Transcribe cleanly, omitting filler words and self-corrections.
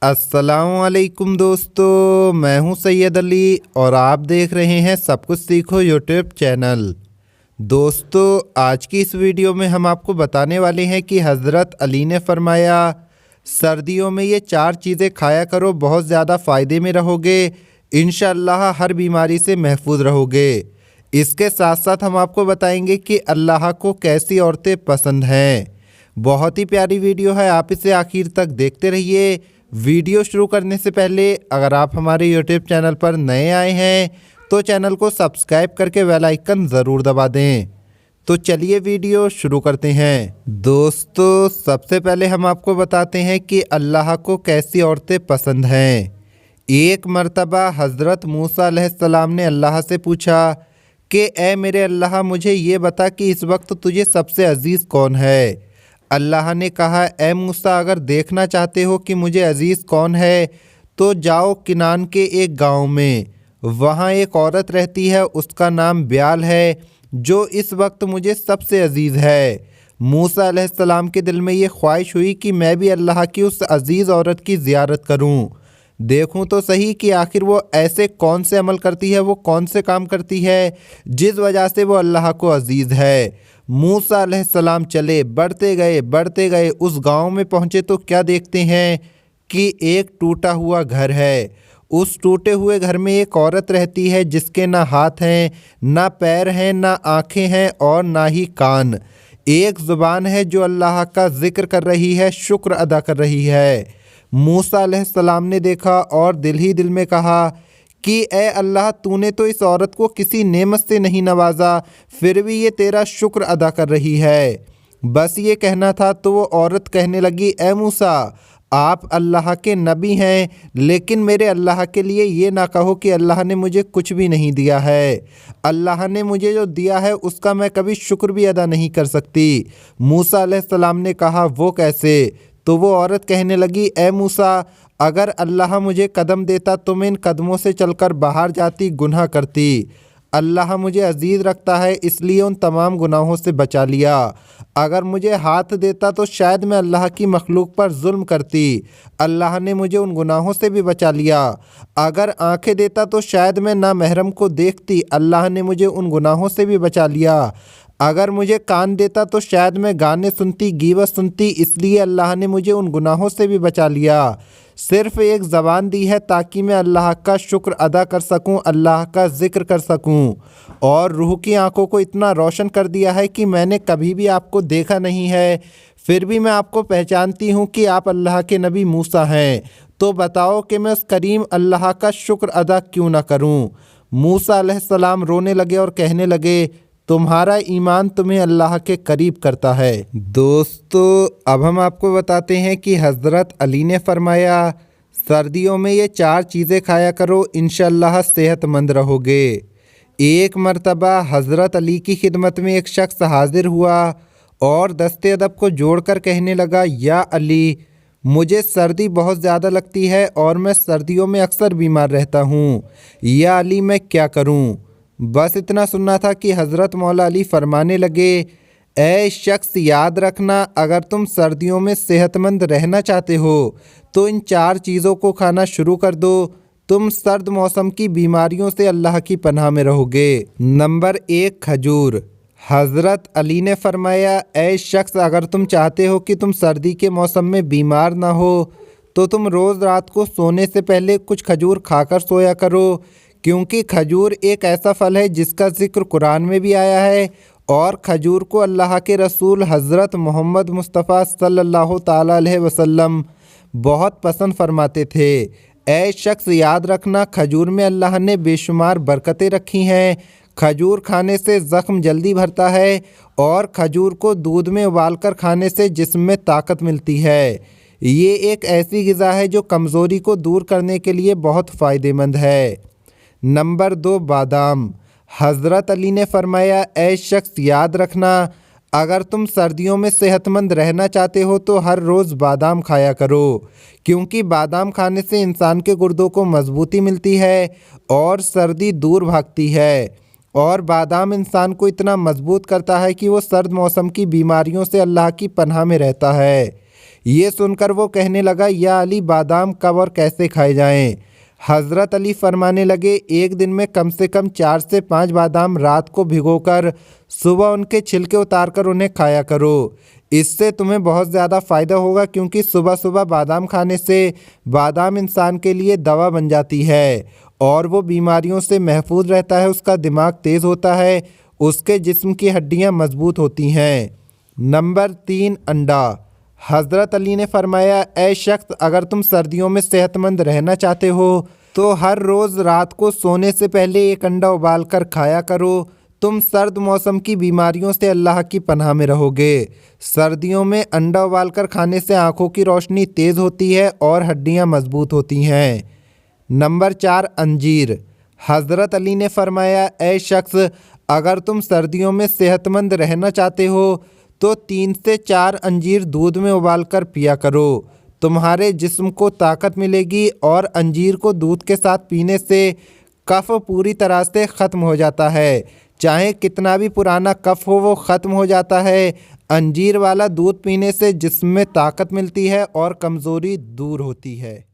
अस्सलामुअलैकुम दोस्तों, मैं हूं सैयद अली और आप देख रहे हैं सब कुछ सीखो यूट्यूब चैनल। दोस्तों, आज की इस वीडियो में हम आपको बताने वाले हैं कि हज़रत अली ने फरमाया सर्दियों में ये 4 चीज़ें खाया करो, बहुत ज़्यादा फ़ायदे में रहोगे, इंशाअल्लाह हर बीमारी से महफूज रहोगे। इसके साथ साथ हम आपको बताएंगे कि अल्लाह को कैसी औरतें पसंद हैं। बहुत ही प्यारी वीडियो है, आप इसे आखिर तक देखते रहिए। वीडियो शुरू करने से पहले अगर आप हमारे यूट्यूब चैनल पर नए आए हैं तो चैनल को सब्सक्राइब करके बेल आइकन ज़रूर दबा दें। तो चलिए वीडियो शुरू करते हैं। दोस्तों, सबसे पहले हम आपको बताते हैं कि अल्लाह को कैसी औरतें पसंद हैं। एक मर्तबा हज़रत मूसा अलैहिस्सलाम ने अल्लाह से पूछा कि ए मेरे अल्लाह, मुझे ये बता कि इस वक्त तुझे सबसे अजीज़ कौन है। अल्लाह ने कहा, ए मूसा, अगर देखना चाहते हो कि मुझे अजीज़ कौन है तो जाओ किनान के एक गांव में, वहाँ एक औरत रहती है, उसका नाम ब्याल है, जो इस वक्त मुझे सबसे अजीज़ है। मूसा अलैहिस्सलाम के दिल में ये ख्वाहिश हुई कि मैं भी अल्लाह की उस अजीज़ औरत की ज़ियारत करूँ, देखूं तो सही कि आखिर वो ऐसे कौन से अमल करती है, वो कौन से काम करती है जिस वजह से वो अल्लाह को अजीज़ है। मूसा अलैहिस्सलाम चले, बढ़ते गए उस गांव में पहुँचे तो क्या देखते हैं कि एक टूटा हुआ घर है। उस टूटे हुए घर में एक औरत रहती है जिसके ना हाथ हैं, ना पैर हैं, ना आँखें हैं और ना ही कान। एक ज़ुबान है जो अल्लाह का ज़िक्र कर रही है, शुक्र अदा कर रही है। मूसा अलैहिस्सलाम ने देखा और दिल ही दिल में कहा कि ए अल्लाह, तूने तो इस औरत को किसी नेमत से नहीं नवाजा, फिर भी ये तेरा शुक्र अदा कर रही है। बस ये कहना था तो वो औरत कहने लगी, ए मूसा, आप अल्लाह के नबी हैं, लेकिन मेरे अल्लाह के लिए ये ना कहो कि अल्लाह ने मुझे कुछ भी नहीं दिया है। अल्लाह ने मुझे जो दिया है उसका मैं कभी शुक्र भी अदा नहीं कर सकती। मूसा अलैहिस्सलाम ने कहा, वो कैसे? तो वो औरत कहने लगी, ए मूसा, अगर अल्लाह मुझे कदम देता तो मैं इन कदमों से चलकर बाहर जाती, गुनाह करती। अल्लाह मुझे अजीज़ रखता है, इसलिए उन तमाम गुनाहों से बचा लिया। अगर मुझे हाथ देता तो शायद मैं अल्लाह की मखलूक पर जुल्म करती, अल्लाह ने मुझे उन गुनाहों से भी बचा लिया। अगर आंखें देता तो शायद मैं ना महरम को देखती, अल्लाह ने मुझे उन गुनाहों से भी बचा लिया। अगर मुझे कान देता तो शायद मैं गाने सुनती, गीबत सुनती, इसलिए अल्लाह ने मुझे उन गुनाहों से भी बचा लिया। सिर्फ़ एक ज़बान दी है ताकि मैं अल्लाह का शुक्र अदा कर सकूं, अल्लाह का ज़िक्र कर सकूं। और रूह की आंखों को इतना रोशन कर दिया है कि मैंने कभी भी आपको देखा नहीं है, फिर भी मैं आपको पहचानती हूं कि आप अल्लाह के नबी मूसा हैं। तो बताओ कि मैं उस करीम अल्लाह का शुक्र अदा क्यों ना करूं। मूसा अलैहिस्सलाम रोने लगे और कहने लगे, तुम्हारा ईमान तुम्हें अल्लाह के करीब करता है। दोस्तों, अब हम आपको बताते हैं कि हज़रत अली ने फरमाया सर्दियों में ये 4 चीज़ें खाया करो, इंशाअल्लाह सेहतमंद रहोगे। एक मर्तबा हज़रत अली की खिदमत में एक शख्स हाजिर हुआ और दस्ते अदब को जोड़कर कहने लगा, या अली, मुझे सर्दी बहुत ज़्यादा लगती है और मैं सर्दियों में अक्सर बीमार रहता हूँ। या अली, मैं क्या करूँ? बस इतना सुनना था कि हज़रत मौला अली फरमाने लगे, ऐ शख्स, याद रखना, अगर तुम सर्दियों में सेहतमंद रहना चाहते हो तो इन 4 चीज़ों को खाना शुरू कर दो। तुम सर्द मौसम की बीमारियों से अल्लाह की पनाह में रहोगे। नंबर 1, खजूर। हज़रत अली ने फरमाया, ऐ शख्स, अगर तुम चाहते हो कि तुम सर्दी के मौसम में बीमार ना हो तो तुम रोज़ रात को सोने से पहले कुछ खजूर खाकर सोया करो, क्योंकि खजूर एक ऐसा फल है जिसका ज़िक्र कुरान में भी आया है और खजूर को अल्लाह के रसूल हज़रत मोहम्मद मुस्तफ़ा सल्लल्लाहु ताला अलैहि वसल्लम बहुत पसंद फरमाते थे। ऐ शख्स, याद रखना, खजूर में अल्लाह ने बेशुमार बरकतें रखी हैं। खजूर खाने से ज़ख्म जल्दी भरता है और खजूर को दूध में उबालकर खाने से जिस्म में ताकत मिलती है। ये एक ऐसी ग़िज़ा है जो कमज़ोरी को दूर करने के लिए बहुत फ़ायदेमंद है। नंबर 2, बादाम। हज़रत अली ने फरमाया, ऐ शख्स, याद रखना, अगर तुम सर्दियों में सेहतमंद रहना चाहते हो तो हर रोज़ बादाम खाया करो, क्योंकि बादाम खाने से इंसान के गुर्दों को मजबूती मिलती है और सर्दी दूर भागती है। और बादाम इंसान को इतना मजबूत करता है कि वो सर्द मौसम की बीमारियों से अल्लाह की पनाह में रहता है। ये सुनकर वो कहने लगा, या अली बादाम कब और कैसे खाए जाएं? हज़रत अली फरमाने लगे, एक दिन में कम से कम 4 से 5 बादाम रात को भिगोकर सुबह उनके छिलके उतारकर उन्हें खाया करो। इससे तुम्हें बहुत ज़्यादा फ़ायदा होगा, क्योंकि सुबह सुबह बादाम खाने से बादाम इंसान के लिए दवा बन जाती है और वो बीमारियों से महफूज रहता है। उसका दिमाग तेज़ होता है, उसके जिस्म की हड्डियाँ मजबूत होती हैं। नंबर 3, अंडा। हज़रत अली ने फरमाया, ऐ शख्स, अगर तुम सर्दियों में सेहतमंद रहना चाहते हो तो हर रोज़ रात को सोने से पहले एक अंडा उबाल कर खाया करो। तुम सर्द मौसम की बीमारियों से अल्लाह की पनाह में रहोगे। सर्दियों में अंडा उबाल कर खाने से आँखों की रोशनी तेज़ होती है और हड्डियाँ मजबूत होती हैं। नंबर 4, अंजीर। हज़रत अली ने फरमाया, ऐ शख्स, अगर तुम सर्दियों में सेहतमंद रहना चाहते हो तो 3 से 4 अंजीर दूध में उबाल कर पिया करो। तुम्हारे जिस्म को ताकत मिलेगी और अंजीर को दूध के साथ पीने से कफ पूरी तरह से ख़त्म हो जाता है। चाहे कितना भी पुराना कफ हो, वो ख़त्म हो जाता है। अंजीर वाला दूध पीने से जिस्म में ताकत मिलती है और कमज़ोरी दूर होती है।